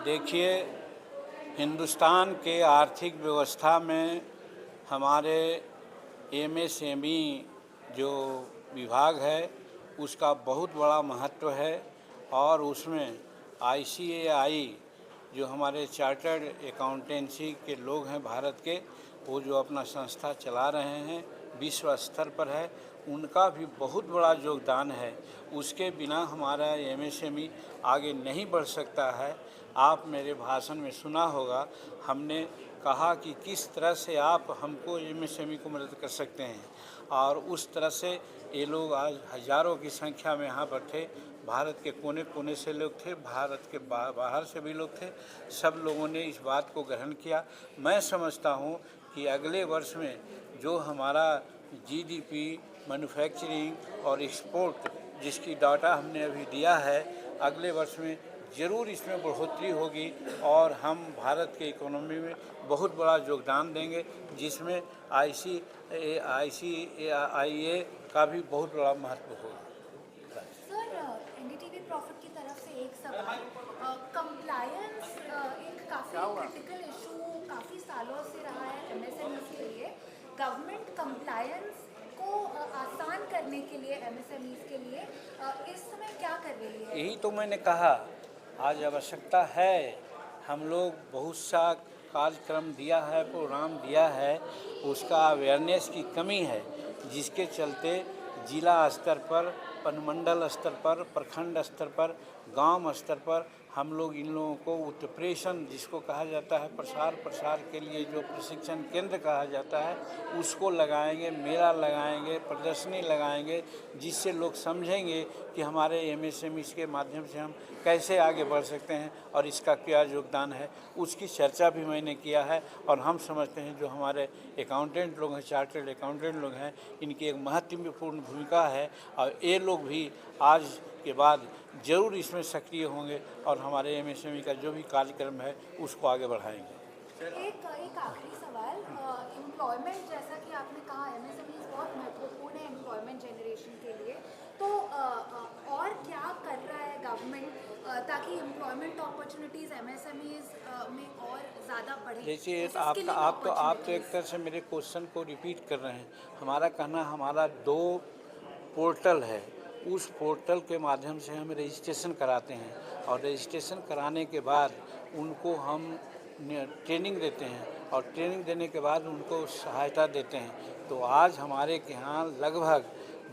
देखिए, हिंदुस्तान के आर्थिक व्यवस्था में हमारे एमएसएमई जो विभाग है उसका बहुत बड़ा महत्व है और उसमें आईसीएआई जो हमारे चार्टर्ड अकाउंटेंसी के लोग हैं भारत के, वो जो अपना संस्था चला रहे हैं विश्व स्तर पर है, उनका भी बहुत बड़ा योगदान है। उसके बिना हमारा एमएसएमई आगे नहीं बढ़ सकता है। आप मेरे भाषण में सुना होगा, हमने कहा कि किस तरह से आप हमको एमएसएमई को मदद कर सकते हैं, और उस तरह से ये लोग आज हज़ारों की संख्या में यहाँ पर थे। भारत के कोने कोने से लोग थे, भारत के बाहर से भी लोग थे। सब लोगों ने इस बात को ग्रहण किया। मैं समझता हूँ कि अगले वर्ष में जो हमारा जीडीपी, मैन्युफैक्चरिंग और एक्सपोर्ट जिसकी डाटा हमने अभी दिया है, अगले वर्ष में ज़रूर इसमें बढ़ोतरी होगी और हम भारत के इकोनॉमी में बहुत बड़ा योगदान देंगे, जिसमें आईसीएआई का भी बहुत बड़ा महत्व होगा। सर, एनडीटीवी प्रॉफिट की तरफ से एक सवाल, कंप्लायंस एक काफ़ी क्रिटिकल इशू काफ़ी सालों से रहा है एमएसएमईज के लिए। गवर्नमेंट कंप्लायंस को आसान करने के लिए एमएसएमईज के लिए इस समय क्या कर रही है? यही तो मैंने कहा, आज आवश्यकता है। हम लोग बहुत सा कार्यक्रम दिया है, प्रोग्राम दिया है, उसका अवेयरनेस की कमी है, जिसके चलते जिला स्तर पर, अनुमंडल स्तर पर, प्रखंड स्तर पर, गांव स्तर पर हम लोग इन लोगों को उत्प्रेषण जिसको कहा जाता है, प्रसार के लिए जो प्रशिक्षण केंद्र कहा जाता है, उसको लगाएंगे, मेला लगाएंगे, प्रदर्शनी लगाएंगे, जिससे लोग समझेंगे कि हमारे एमएसएमई के माध्यम से हम कैसे आगे बढ़ सकते हैं और इसका क्या योगदान है। उसकी चर्चा भी मैंने किया है और हम समझते हैं जो हमारे अकाउंटेंट लोग हैं, चार्टर्ड अकाउंटेंट लोग हैं, इनकी एक महत्वपूर्ण भूमिका है और ये लोग भी आज के बाद ज़रूर इसमें सक्रिय होंगे और हमारे एमएसएमई का जो भी कार्यक्रम है उसको आगे बढ़ाएंगे। एक आखिरी सवाल, एम्प्लॉयमेंट, जैसा कि आपने कहा एमएसएमई बहुत महत्वपूर्ण है एम्प्लॉयमेंट जनरेशन के लिए, तो और क्या कर रहा है गवर्नमेंट ताकि एम्प्लॉयमेंट अपॉर्चुनिटीज़ एमएसएमईज में और ज़्यादा बढ़े? देखिए, आप तो एक तरह से मेरे क्वेश्चन को रिपीट कर रहे हैं। हमारा कहना, हमारा 2 पोर्टल है, उस पोर्टल के माध्यम से हम रजिस्ट्रेशन कराते हैं और रजिस्ट्रेशन कराने के बाद उनको हम ट्रेनिंग देते हैं और ट्रेनिंग देने के बाद उनको सहायता देते हैं। तो आज हमारे के यहाँ लगभग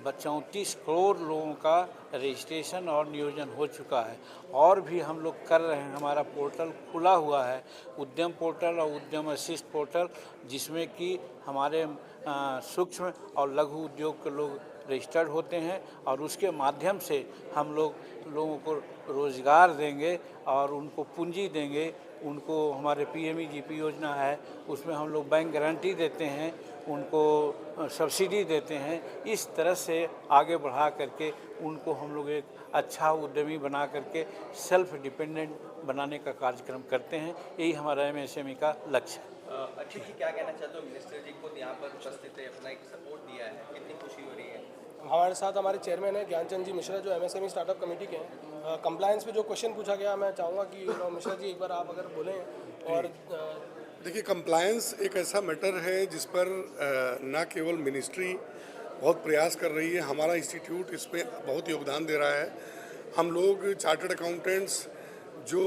34 करोड़ लोगों का रजिस्ट्रेशन और नियोजन हो चुका है और भी हम लोग कर रहे हैं। हमारा पोर्टल खुला हुआ है, उद्यम पोर्टल और उद्यम असिस्ट पोर्टल, जिसमें कि हमारे सूक्ष्म और लघु उद्योग के लोग रजिस्टर्ड होते हैं और उसके माध्यम से हम लोगों को रोज़गार देंगे और उनको पूंजी देंगे। उनको हमारे पीएमईजीपी योजना है, उसमें हम लोग बैंक गारंटी देते हैं, उनको सब्सिडी देते हैं। इस तरह से आगे बढ़ा करके उनको हम लोग एक अच्छा उद्यमी बना करके सेल्फ डिपेंडेंट बनाने का कार्यक्रम करते हैं। यही हमारा एमएसएमई का लक्ष्य है। अच्छी जी, क्या कहना चाहते हो? मिनिस्टर जी को यहाँ पर उपस्थित है, अपना एक सपोर्ट दिया है, कितनी खुशी हो रही है? हमारे साथ हमारे चेयरमैन है ज्ञानचंद जी मिश्रा, जो एमएसएमई स्टार्टअप कमेटी के हैं। कंप्लायंस पे जो क्वेश्चन पूछा गया, मैं चाहूँगा कि मिश्रा जी एक बार आप अगर बोलें। और देखिए, कंप्लायंस एक ऐसा मैटर है जिस पर न केवल मिनिस्ट्री बहुत प्रयास कर रही है, हमारा इंस्टीट्यूट इसमें बहुत योगदान दे रहा है। हम लोग चार्टर्ड अकाउंटेंट्स जो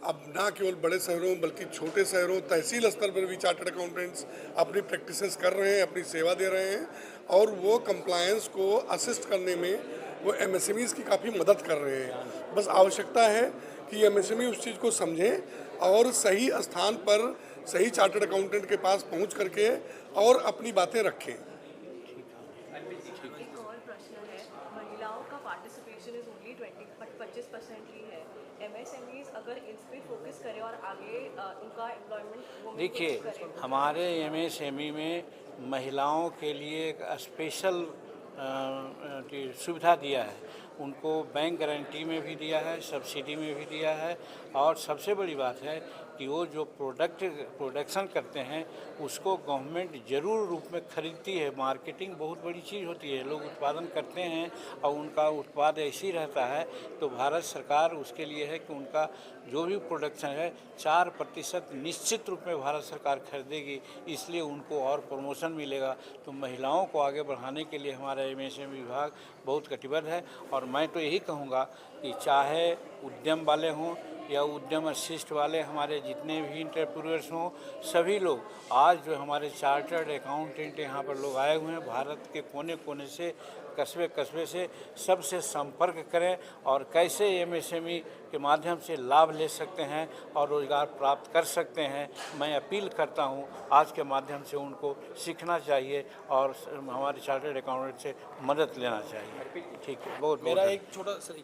अब ना केवल बड़े शहरों बल्कि छोटे शहरों, तहसील स्तर पर भी चार्टर्ड अकाउंटेंट्स अपनी प्रैक्टिसेस कर रहे हैं, अपनी सेवा दे रहे हैं और वो कंप्लायंस को असिस्ट करने में वो एमएसएमईज़ की काफ़ी मदद कर रहे हैं। बस आवश्यकता है कि एमएसएमई उस चीज़ को समझें और सही स्थान पर सही चार्टर्ड अकाउंटेंट के पास पहुंच करके और अपनी बातें रखें। एक और प्रश्न है, महिलाओं का पार्टिसिपेशन इज ओनली 25% ही है। एमएसएमईज अगर इस पे फोकस करें और आगे उनका एम्प्लॉयमेंट, देखिए, हमारे एमएसएमई में महिलाओं के लिए एक स्पेशल सुविधा दिया है। उनको बैंक गारंटी में भी दिया है, सब्सिडी में भी दिया है और सबसे बड़ी बात है कि वो जो प्रोडक्शन करते हैं उसको गवर्नमेंट ज़रूर रूप में खरीदती है। मार्केटिंग बहुत बड़ी चीज़ होती है, लोग उत्पादन करते हैं और उनका उत्पाद ऐसी रहता है तो भारत सरकार उसके लिए है कि उनका जो भी प्रोडक्शन है 4% निश्चित रूप में भारत सरकार खरीदेगी, इसलिए उनको और प्रमोशन मिलेगा। तो महिलाओं को आगे बढ़ाने के लिए हमारा एमएसएमई विभाग बहुत कटिबद्ध है। और मैं तो यही कहूँगा कि चाहे उद्यम वाले हों या उद्यम अशिष्ट वाले हमारे जितने भी इंटरप्रेन्योर्स हों, सभी लोग आज जो हमारे चार्टर्ड अकाउंटेंट यहाँ पर लोग आए हुए हैं, भारत के कोने कोने से, कस्बे कस्बे से, सबसे संपर्क करें और कैसे एमएसएमई के माध्यम से लाभ ले सकते हैं और रोज़गार प्राप्त कर सकते हैं। मैं अपील करता हूं, आज के माध्यम से उनको सीखना चाहिए और हमारे चार्टर्ड अकाउंटेंट से मदद लेना चाहिए। ठीक है, बहुत मेरा एक छोटा सा,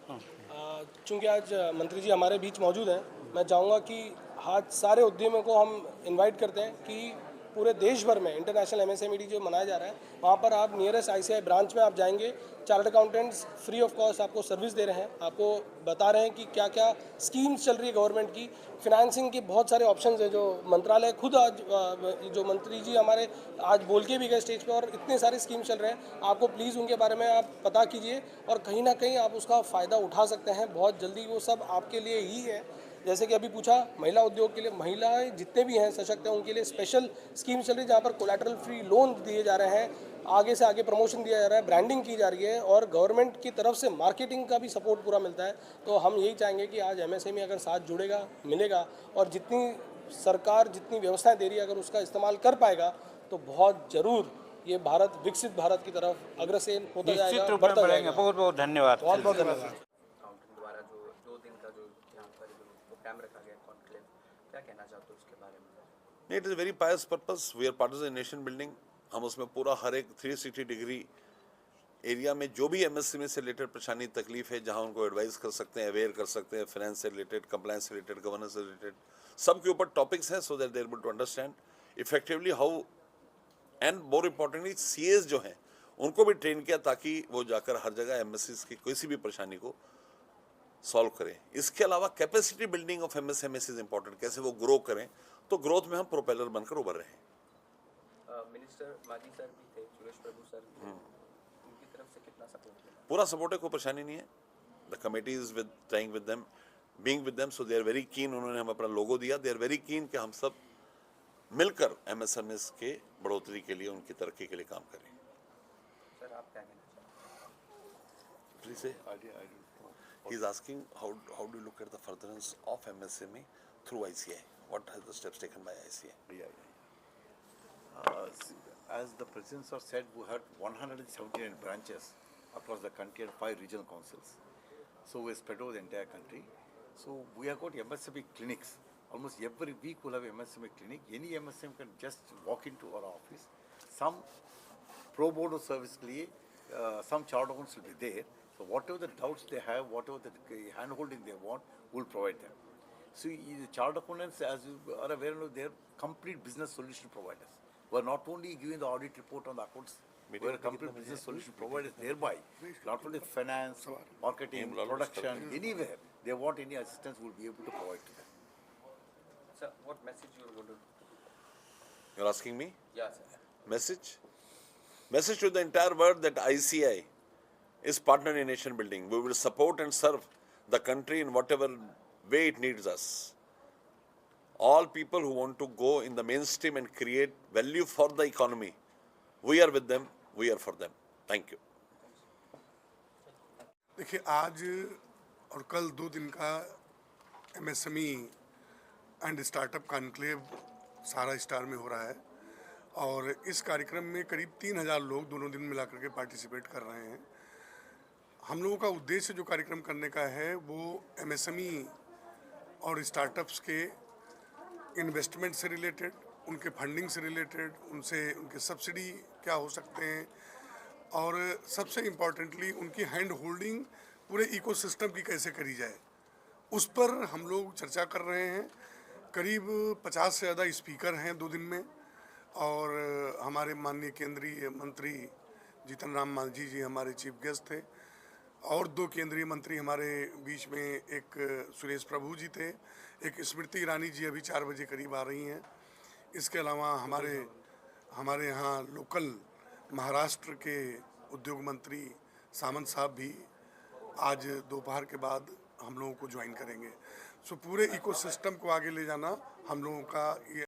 चूँकि आज मंत्री जी हमारे बीच मौजूद हैं, मैं चाहूँगा कि आज सारे उद्यमियों को हम इनवाइट करते हैं कि पूरे देश भर में इंटरनेशनल एमएसएमई डे जो मनाया जा रहा है, वहाँ पर आप नियरेस्ट आईसीआई ब्रांच में आप जाएंगे, chartered accountants free of cost आपको सर्विस दे रहे हैं, आपको बता रहे हैं कि क्या क्या स्कीम्स चल रही है गवर्नमेंट की, फिनेंसिंग की बहुत सारे ऑप्शंस हैं जो मंत्रालय खुद आज जो मंत्री जी हमारे आज बोल के भी गए स्टेज पे, और इतने सारे स्कीम चल रहे हैं, आपको प्लीज़ उनके बारे में आप पता कीजिए और कहीं ना कहीं आप उसका फ़ायदा उठा सकते हैं बहुत जल्दी। वो सब आपके लिए ही है। जैसे कि अभी पूछा, महिला उद्योग के लिए, महिलाएं जितने भी हैं सशक्त हैं उनके लिए स्पेशल स्कीम चल रही है जहाँ पर कोलैटरल फ्री लोन दिए जा रहे हैं, आगे से आगे प्रमोशन दिया जा रहा है, ब्रांडिंग की जा रही है और गवर्नमेंट की तरफ से मार्केटिंग का भी सपोर्ट पूरा मिलता है। तो हम यही चाहेंगे कि आज एमएसएमई अगर साथ जुड़ेगा, मिलेगा और जितनी सरकार जितनी व्यवस्थाएं दे रही है अगर उसका इस्तेमाल कर पाएगा तो बहुत ज़रूर ये भारत विकसित भारत की तरफ अग्रसर होता जाएगा, निश्चित रूप में बढ़ता बढ़ेंगे। जाएगा। बहुत बहुत धन्यवाद। बहुत बहुत धन्यवाद। अकाउंटेंट द्वारा जो 2 दिन का जो यहाँ पर जो प्रोग्राम रखा गया कॉन्क्लेव, क्या कहना चाहते हो उसके बारे में? नहीं, it is very pious purpose. We are partners in nation building. हम उसमें पूरा हर एक 360 डिग्री एरिया में जो भी एमएसएमई से रिलेटेड परेशानी तकलीफ है, जहां उनको एडवाइस कर सकते हैं, अवेयर कर सकते हैं, फाइनेंस से रिलेटेड, कंप्लायंस से रिलेटेड, गवर्नेंस से रिलेटेड, सब के ऊपर टॉपिक्स हैं, so that they are able to understand effectively how, and more importantly CS जो हैं उनको भी ट्रेन किया ताकि वो जाकर हर जगह एमएसएमईज की कोई सी भी परेशानी को सॉल्व करें। इसके अलावा capacity building of MSMEs is important, कैसे वो ग्रो करें, तो ग्रोथ में हम प्रोपेलर बनकर उभर रहे हैं। मिनिस्टर माजी सर भी थे, सुरेश प्रभु सर भी थे, उनकी तरफ से कितना सपोर्ट मिला? पूरा सपोर्ट है, कोई परेशानी नहीं है। The committee is with trying with them, being with them, so they are very keen. उन्होंने हम अपना लोगो दिया, दे आर वेरी कीन कि हम सब मिलकर एमएसएमईज के बढ़ोतरी के लिए, उनकी तरक्की के लिए काम करें। सर आप क्या कहना चाहते Please say. He is asking how do you look at the furtherance of MSME through ICI? What are the steps taken by ICI? As the President sir said, we had 179 branches across the country and 5 regional councils. So we spread over the entire country. So we have got MSME clinics. Almost every week we'll have MSME clinic. Any MSME can just walk into our office. Some pro bono service के लिए some chartered accountants will be there. So whatever the doubts they have, whatever the hand holding they want, we'll provide them. So the chartered accountants, as you are aware, they are complete business solution providers. We are not only giving the audit report on the accounts, we are a complete business solution providers. Thereby, not only finance, marketing, production, anywhere they want any assistance, we'll be able to provide to them. हैं? Sir, what message you are going to? You're asking me? Yeah, sir. Message to the entire world that ICI is partner in nation building. We will support and serve the country in whatever way it needs us. All people who want to go in the mainstream and create value for the economy, we are with them, we are for them. Thank you. देखिए, आज और कल 2 दिन का MSME and startup conclave सारा star में हो रहा है और इस कार्यक्रम में करीब 3000 लोग दोनों दिन मिलाकर के पार्टिसिपेट कर रहे हैं। हम लोगों का उद्देश्य जो कार्यक्रम करने का है वो एमएसएमई और स्टार्टअप्स के इन्वेस्टमेंट से रिलेटेड, उनके फंडिंग से रिलेटेड, उनके सब्सिडी क्या हो सकते हैं और सबसे इम्पॉर्टेंटली उनकी हैंड होल्डिंग पूरे इकोसिस्टम की कैसे करी जाए, उस पर हम लोग चर्चा कर रहे हैं। करीब 50 से ज़्यादा स्पीकर हैं 2 दिन में और हमारे माननीय केंद्रीय मंत्री जीतन राम मांझी जी हमारे चीफ गेस्ट थे और 2 केंद्रीय मंत्री हमारे बीच में, एक सुरेश प्रभु जी थे, एक स्मृति ईरानी जी अभी 4 बजे करीब आ रही हैं। इसके अलावा हमारे यहाँ लोकल महाराष्ट्र के उद्योग मंत्री सामंत साहब भी आज दोपहर के बाद हम लोगों को ज्वाइन करेंगे। सो पूरे इकोसिस्टम को आगे ले जाना हम लोगों का ये